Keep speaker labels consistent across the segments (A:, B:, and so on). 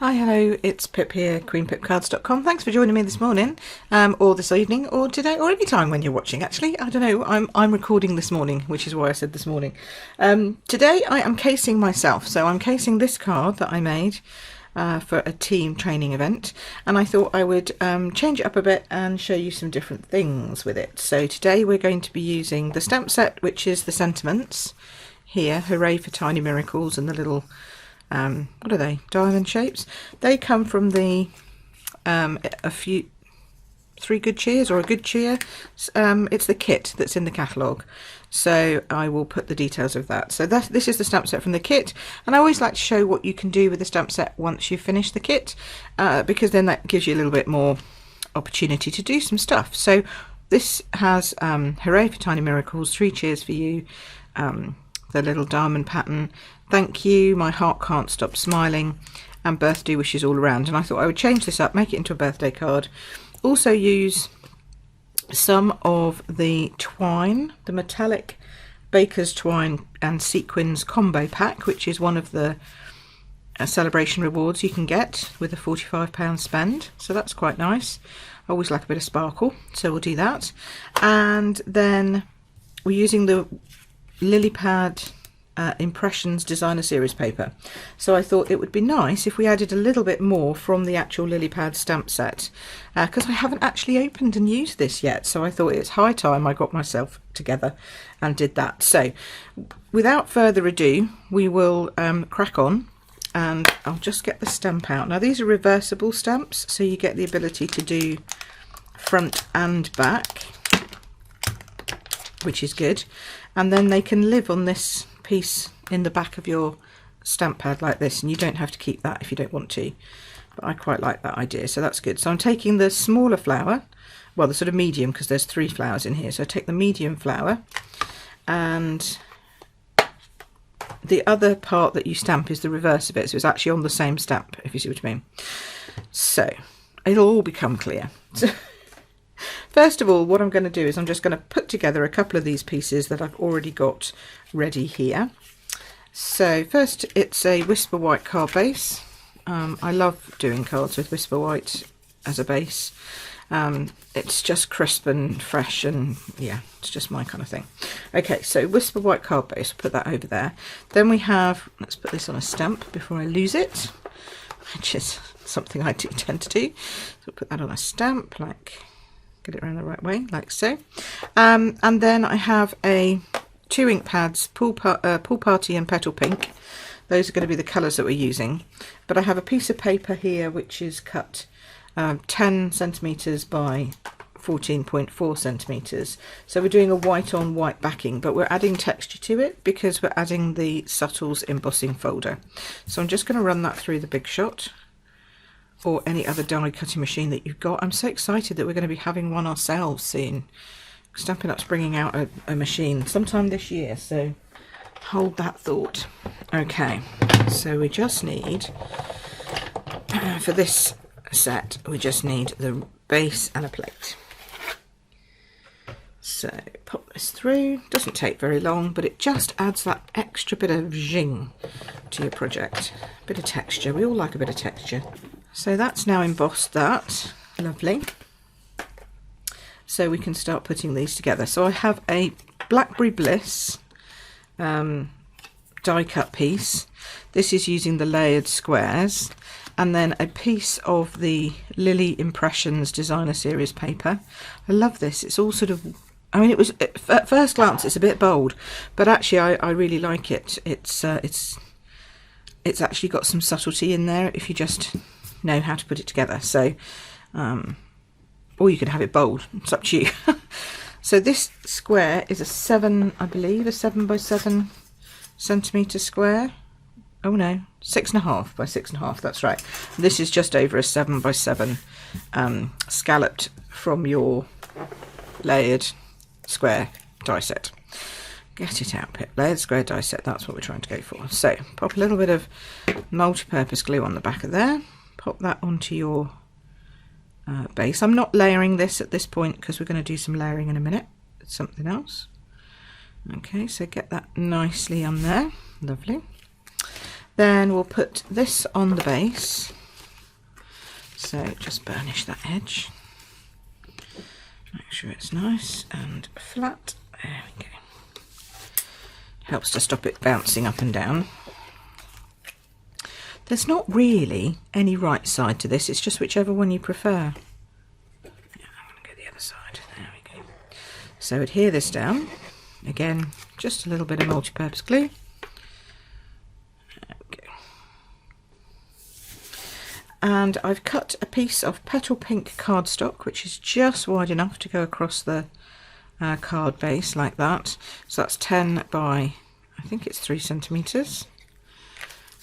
A: Hi, hello, it's Pip here, queenpipcards.com. Thanks for joining me this morning, or this evening, or today, or any time when you're watching, actually. I don't know, I'm recording this morning, which is why I said this morning. Today I am casing myself, so I'm casing this card that I made for a team training event, and I thought I would change it up a bit and show you some different things with it. So today we're going to be using the stamp set, which is the sentiments here, Hooray for Tiny Miracles, and the little what are they, diamond shapes. They come from the Three Good Cheers, or a Good Cheer. It's the kit that's in the catalogue, so I will put the details of that. So this is the stamp set from the kit, and I always like to show what you can do with the stamp set once you've finished the kit, because then that gives you a little bit more opportunity to do some stuff. So this has Hooray for Tiny Miracles, 3 cheers for you, the little diamond pattern, thank you, my heart can't stop smiling, and birthday wishes all around. And I thought I would change this up, make it into a birthday card. Also use some of the twine, the metallic baker's twine and sequins combo pack, which is one of the celebration rewards you can get with a £45 spend, so that's quite nice. I always like a bit of sparkle, so we'll do that. And then we're using the Lily Pad Impressions Designer Series paper, so I thought it would be nice if we added a little bit more from the actual Lily Pad stamp set, because I haven't actually opened and used this yet, so I thought it's high time I got myself together and did that. So without further ado, we will crack on, and I'll just get the stamp out. Now these are reversible stamps, so you get the ability to do front and back, which is good, and then they can live on this piece in the back of your stamp pad like this, and you don't have to keep that if you don't want to, but I quite like that idea, so that's good. So I'm taking the smaller flower, well, the sort of medium, because there's 3 flowers in here, so I take the medium flower, and the other part that you stamp is the reverse of it, so it's actually on the same stamp, if you see what I mean. So it'll all become clear. So first of all, what I'm going to do is I'm just going to put together a couple of these pieces that I've already got ready here. So first, it's a Whisper White card base. I love doing cards with Whisper White as a base. It's just crisp and fresh, and yeah, it's just my kind of thing. Okay, so Whisper White card base, I'll put that over there. Then we have, let's put this on a stamp before I lose it, which is something I do tend to do. So I'll put that on a stamp, like, get it around the right way, like so. And then I have 2 ink pads, Pool Party and Petal Pink. Those are going to be the colours that we're using. But I have a piece of paper here which is cut 10 centimetres by 14.4 centimetres. So we're doing a white on white backing, but we're adding texture to it because we're adding the Subtles embossing folder. So I'm just going to run that through the Big Shot, or any other die cutting machine that you've got. I'm so excited that we're going to be having one ourselves soon. Stampin' Up's bringing out a machine sometime this year, so hold that thought. Okay, so we just need, for this set, we just need the base and a plate. So pop this through. Doesn't take very long, but it just adds that extra bit of zing to your project. A bit of texture. We all like a bit of texture. So that's now embossed that. Lovely. So we can start putting these together. So I have a Blackberry Bliss die cut piece. This is using the layered squares, and then a piece of the Lily Impressions Designer Series paper. I love this. It's all sort of, I mean, it was, at first glance it's a bit bold, but actually I really like it. It's actually got some subtlety in there if you just know how to put it together. So or you could have it bold, it's up to you. So this square is a 7, I believe, a 7 by 7 centimetre square. Oh no, 6.5 by 6.5, that's right. This is just over a 7 by 7 scalloped from your layered square die set. Get it out, Pip. Layered square die set, that's what we're trying to go for. So pop a little bit of multi-purpose glue on the back of there, pop that onto your base. I'm not layering this at this point because we're going to do some layering in a minute. It's something else. Okay, so get that nicely on there. Lovely. Then we'll put this on the base. So just burnish that edge. Make sure it's nice and flat. There we go. Helps to stop it bouncing up and down. There's not really any right side to this, it's just whichever one you prefer. Yeah, I'm going to go the other side. There we go. So adhere this down. Again, just a little bit of multi-purpose glue. There we go. And I've cut a piece of petal pink cardstock, which is just wide enough to go across the card base like that. So that's 10 by, I think it's 3 centimetres.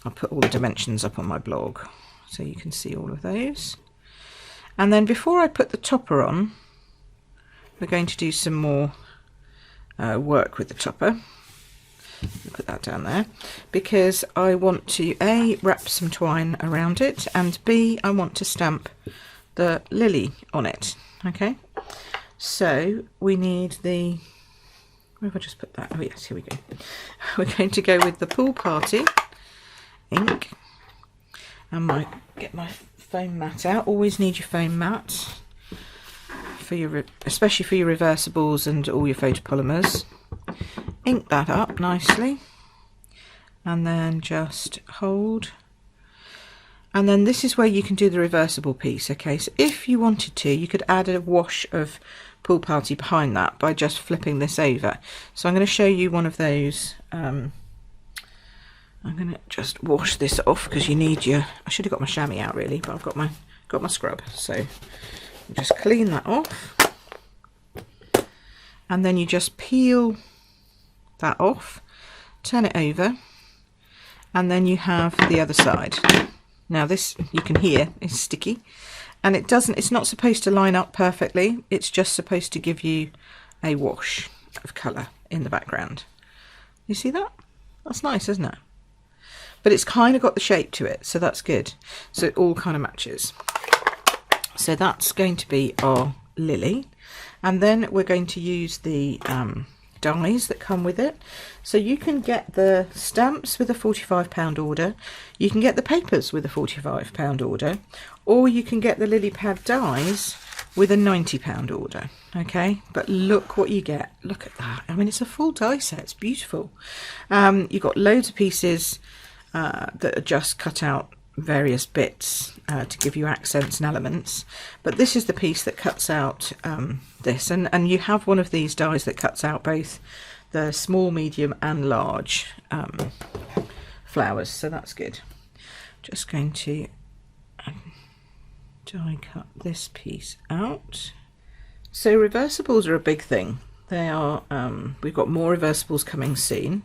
A: I'll put all the dimensions up on my blog so you can see all of those. And then before I put the topper on, we're going to do some more work with the topper. I'll put that down there because I want to A, wrap some twine around it, and B, I want to stamp the lily on it. Okay, so we need the, where have I just put that? Oh yes, here we go. We're going to go with the Pool Party ink, and get my foam mat out. Always need your foam mat for your, especially for your reversibles and all your photopolymers. Ink that up nicely, and then just hold. And then this is where you can do the reversible piece. Okay, so if you wanted to, you could add a wash of Pool Party behind that by just flipping this over. So I'm going to show you one of those. I'm going to just wash this off because you need your, I should have got my chamois out really, but I've got my scrub. So just clean that off. And then you just peel that off, turn it over, and then you have the other side. Now this, you can hear, is sticky, and it's not supposed to line up perfectly. It's just supposed to give you a wash of colour in the background. You see that? That's nice, isn't it? But it's kind of got the shape to it, so that's good. So it all kind of matches. So that's going to be our lily. And then we're going to use the dies that come with it. So you can get the stamps with a £45 order, you can get the papers with a £45 order, or you can get the lily pad dies with a £90 order. Okay, but look what you get. Look at that. I mean, it's a full die set. It's beautiful. You've got loads of pieces that are just cut out various bits to give you accents and elements, but this is the piece that cuts out this, and you have one of these dies that cuts out both the small, medium and large flowers, so that's good. Just going to die cut this piece out. So reversibles are a big thing. They are, we've got more reversibles coming soon,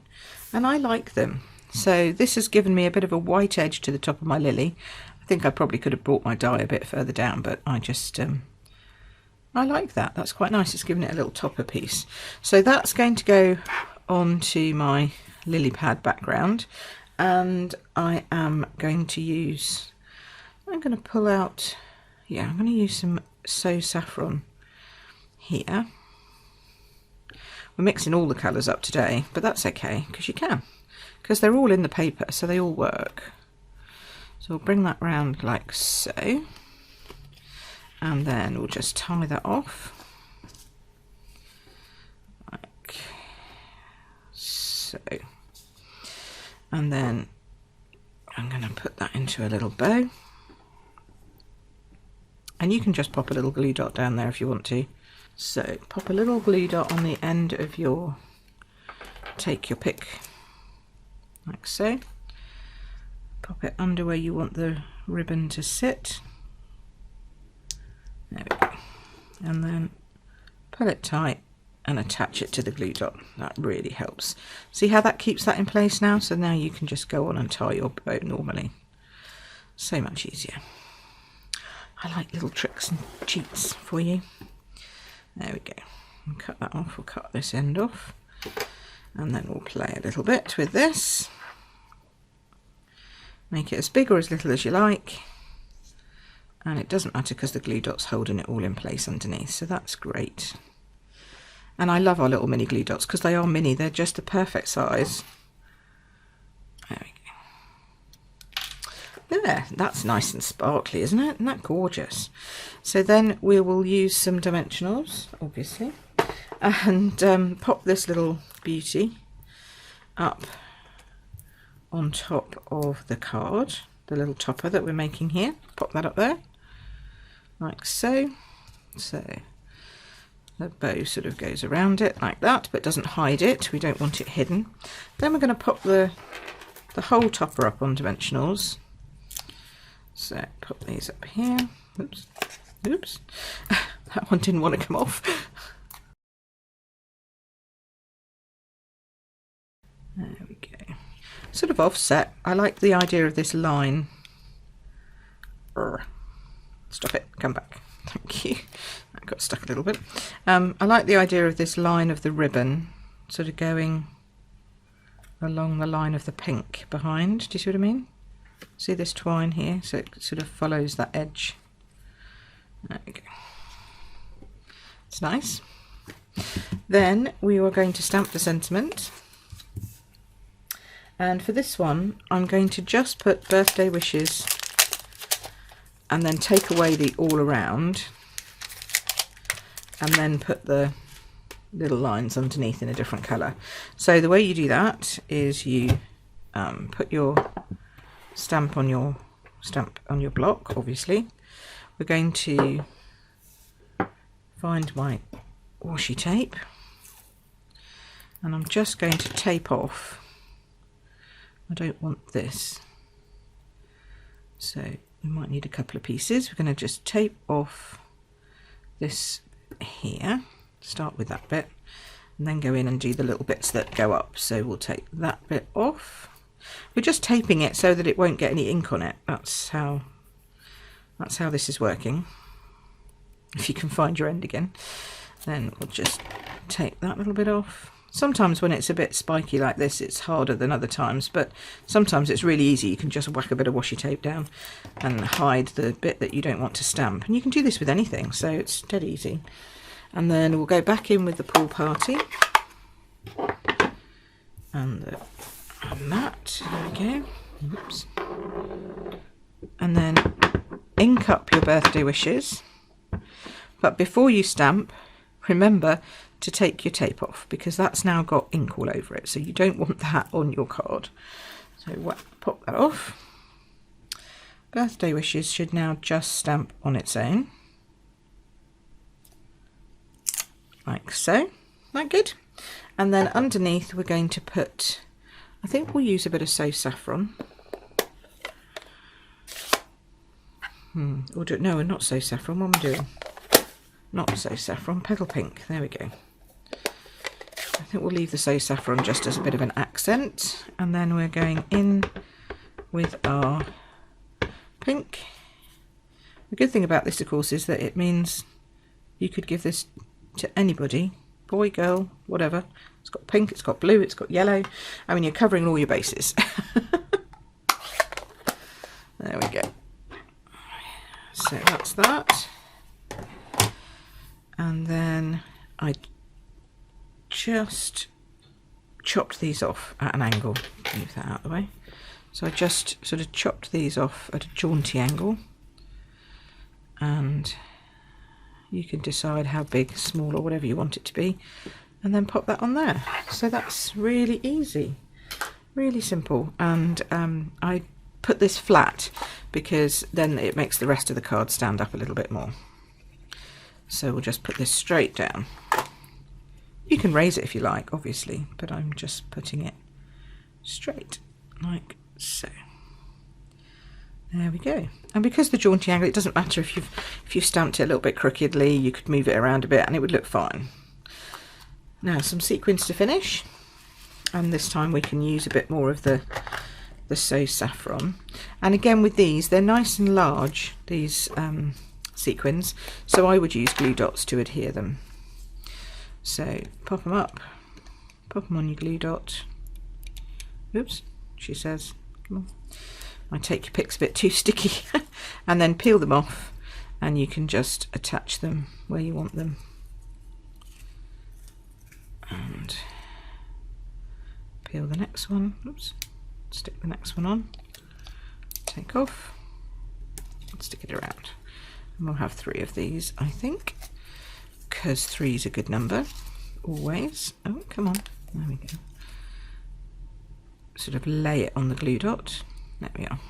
A: and I like them. So this has given me a bit of a white edge to the top of my lily. I think I probably could have brought my die a bit further down, but I just, I like that. That's quite nice. It's given it a little topper piece. So that's going to go onto my lily pad background, and I am going to use, I'm going to pull out, yeah, I'm going to use some So Saffron here. We're mixing all the colours up today, but that's okay, because you can. Because they're all in the paper, so they all work. So we'll bring that round like so, and then we'll just tie that off like so, and then I'm going to put that into a little bow, and you can just pop a little glue dot down there if you want to. So pop a little glue dot on the end of your, take your pick like so, pop it under where you want the ribbon to sit, there we go, and then pull it tight and attach it to the glue dot. That really helps. See how that keeps that in place now? So now you can just go on and tie your bow normally. So much easier. I like little tricks and cheats for you. There we go. And cut that off, we'll cut this end off. And then we'll play a little bit with this. Make it as big or as little as you like. And it doesn't matter because the glue dot's holding it all in place underneath, so that's great. And I love our little mini glue dots because they are mini, they're just the perfect size. There we go. There, that's nice and sparkly, isn't it? Isn't that gorgeous? So then we will use some dimensionals, obviously, and pop this little beauty up on top of the card, the little topper that we're making here. Pop that up there, like so. So the bow sort of goes around it like that, but doesn't hide it. We don't want it hidden. Then we're going to pop the whole topper up on dimensionals. So pop these up here. Oops, oops. That one didn't want to come off. There we go. Sort of offset. I like the idea of this line. Stop it, come back. Thank you. That got stuck a little bit. I like the idea of this line of the ribbon sort of going along the line of the pink behind. Do you see what I mean? See this twine here? So it sort of follows that edge. There we go. It's nice. Then we are going to stamp the sentiment. And for this one, I'm going to just put birthday wishes and then take away the all around and then put the little lines underneath in a different colour. So the way you do that is you put your stamp on your block, obviously. We're going to find my washi tape and I'm just going to tape off. I don't want this, so we might need a couple of pieces. We're going to just tape off this here, start with that bit and then go in and do the little bits that go up. So we'll take that bit off. We're just taping it so that it won't get any ink on it. That's how this is working. If you can find your end again, then we'll just take that little bit off. Sometimes when it's a bit spiky like this, it's harder than other times, but sometimes it's really easy. You can just whack a bit of washi tape down and hide the bit that you don't want to stamp. And you can do this with anything, so it's dead easy. And then we'll go back in with the pool party and that. There we go. Oops. And then ink up your birthday wishes. But before you stamp, remember to take your tape off because that's now got ink all over it. So you don't want that on your card. So pop that off. Birthday wishes should now just stamp on its own. Like so. That good? And then underneath we're going to put, I think we'll use a bit of So Saffron. Or no, not So Saffron. What am I doing? Not So Saffron, Petal Pink. There we go. I think we'll leave the So Saffron just as a bit of an accent. And then we're going in with our pink. The good thing about this, of course, is that it means you could give this to anybody, boy, girl, whatever. It's got pink, it's got blue, it's got yellow. I mean, you're covering all your bases. There we go. So that's that. And then I just chopped these off at an angle. Move that out of the way. So I just sort of chopped these off at a jaunty angle. And you can decide how big, small, or whatever you want it to be. And then pop that on there. So that's really easy. Really simple. And I put this flat because then it makes the rest of the card stand up a little bit more. So we'll just put this straight down. You can raise it if you like, obviously, but I'm just putting it straight, like so. There we go. And because the jaunty angle, it doesn't matter if you've stamped it a little bit crookedly, you could move it around a bit and it would look fine. Now some sequins to finish, and this time we can use a bit more of the So Saffron. And again with these, they're nice and large, these sequins, so I would use glue dots to adhere them. So pop them up, pop them on your glue dot. Oops, she says, come on. My take your pick's a bit too sticky. And then peel them off and you can just attach them where you want them. And peel the next one. Oops, stick the next one on. take off and stick it around. And we'll have 3 of these, I think, because 3 is a good number, always. Oh, come on, there we go. Sort of lay it on the glue dot. There we are.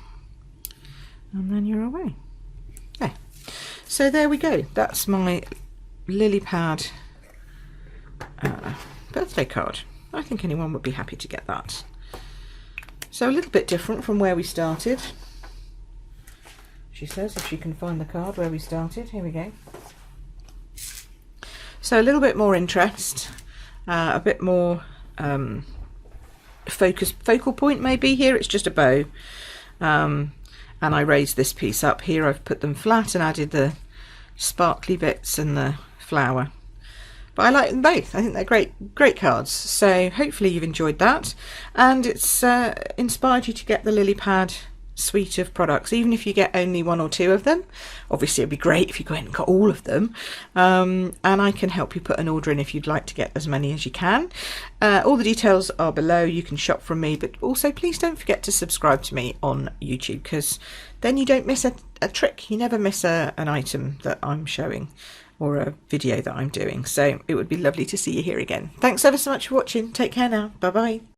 A: And then you're away. There. So there we go. That's my lily pad birthday card. I think anyone would be happy to get that. So a little bit different from where we started. She says if she can find the card where we started. Here we go. So a little bit more interest, a bit more focal point maybe. Here it's just a bow, and I raised this piece up. Here I've put them flat and added the sparkly bits and the flower. But I like them both. I think they're great cards. So hopefully you've enjoyed that, and it's inspired you to get the lily pad suite of products, even if you get only 1 or 2 of them. Obviously it'd be great if you go in and got all of them, and I can help you put an order in if you'd like to get as many as you can. All the details are below. You can shop from me, but also please don't forget to subscribe to me on YouTube, because then you don't miss a trick. You never miss an item that I'm showing or a video that I'm doing. So it would be lovely to see you here again. Thanks ever so much for watching. Take care now. Bye bye.